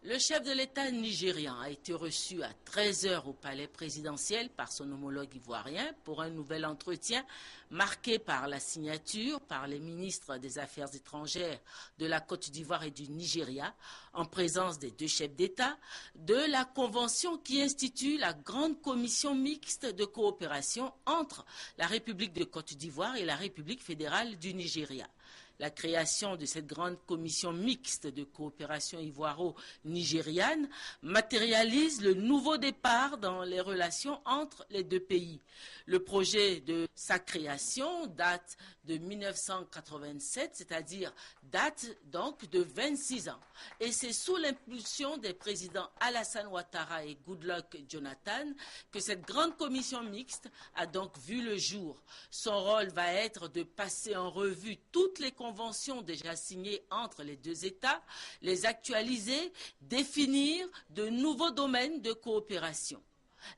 Le chef de l'État nigérian a été reçu à 13 h au palais présidentiel par son homologue ivoirien pour un nouvel entretien marqué par la signature par les ministres des Affaires étrangères de la Côte d'Ivoire et du Nigeria, en présence des deux chefs d'État, de la convention qui institue la grande commission mixte de coopération entre la République de Côte d'Ivoire et la République fédérale du Nigeria. La création de cette grande commission mixte de coopération ivoiro-nigériane matérialise le nouveau départ dans les relations entre les deux pays. Le projet de sa création date de 1987, c'est-à-dire date donc de 26 ans. Et c'est sous l'impulsion des présidents Alassane Ouattara et Goodluck Jonathan que cette grande commission mixte a donc vu le jour. Son rôle va être de passer en revue toutes les conventions déjà signées entre les deux États, les actualiser, définir de nouveaux domaines de coopération.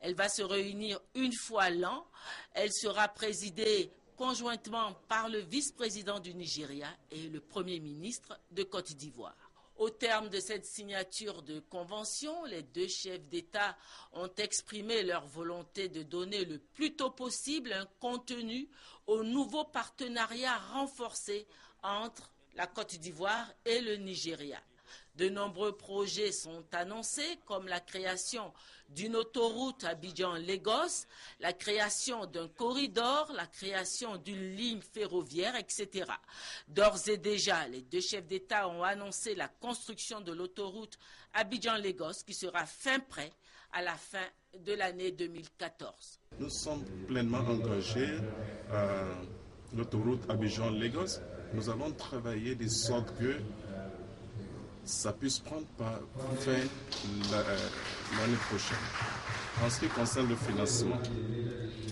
Elle va se réunir une fois l'an. Elle sera présidée conjointement par le vice-président du Nigeria et le Premier ministre de Côte d'Ivoire. Au terme de cette signature de convention, les deux chefs d'État ont exprimé leur volonté de donner le plus tôt possible un contenu au nouveau partenariat renforcé entre la Côte d'Ivoire et le Nigeria. De nombreux projets sont annoncés, comme la création d'une autoroute Abidjan-Lagos, la création d'un corridor, la création d'une ligne ferroviaire, etc. D'ores et déjà, les deux chefs d'État ont annoncé la construction de l'autoroute Abidjan-Lagos qui sera fin prêt à la fin de l'année 2014. Nous sommes pleinement engagés à l'autoroute Abidjan-Lagos. Nous allons travailler de sorte que ça puisse prendre fin l'année prochaine. En ce qui concerne le financement,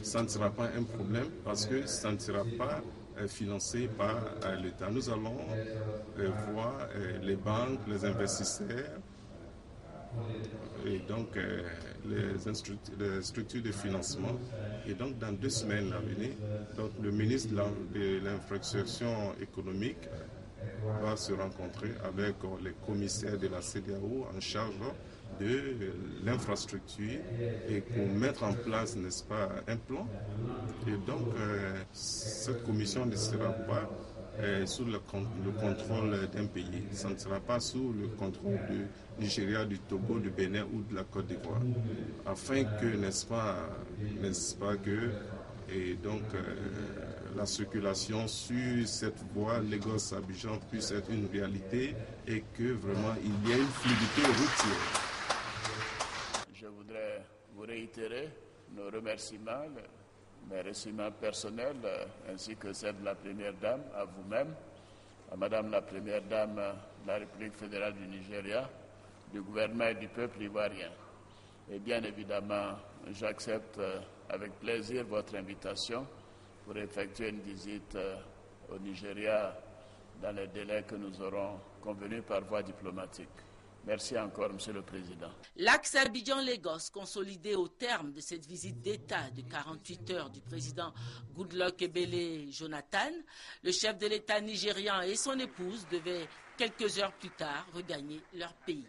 ça ne sera pas un problème parce que ça ne sera pas financé par l'État. Nous allons voir les banques, les investisseurs et donc les structures de financement. Et donc dans 2 semaines à venir, donc, le ministre de l'infrastructure économique va se rencontrer avec les commissaires de la CEDEAO en charge de l'infrastructure et pour mettre en place, n'est-ce pas, un plan. Et donc, cette commission ne sera pas sous le contrôle d'un pays. Ça ne sera pas sous le contrôle du Nigeria, du Togo, du Bénin ou de la Côte d'Ivoire. Afin que, n'est-ce pas que, et donc, la circulation sur cette voie Lagos-Abidjan puisse être une réalité et que vraiment il y ait une fluidité routière. Je voudrais vous réitérer nos remerciements, mes remerciements personnels ainsi que ceux de la Première Dame, à vous-même, à Madame la Première Dame de la République fédérale du Nigeria, du gouvernement et du peuple ivoirien. Et bien évidemment, j'accepte avec plaisir votre invitation pour effectuer une visite au Nigeria dans les délais que nous aurons convenus par voie diplomatique. Merci encore, Monsieur le Président. L'axe Abidjan-Lagos, consolidé au terme de cette visite d'État de 48 heures du président Goodluck Ebele Jonathan, le chef de l'État nigérian et son épouse devaient quelques heures plus tard regagner leur pays.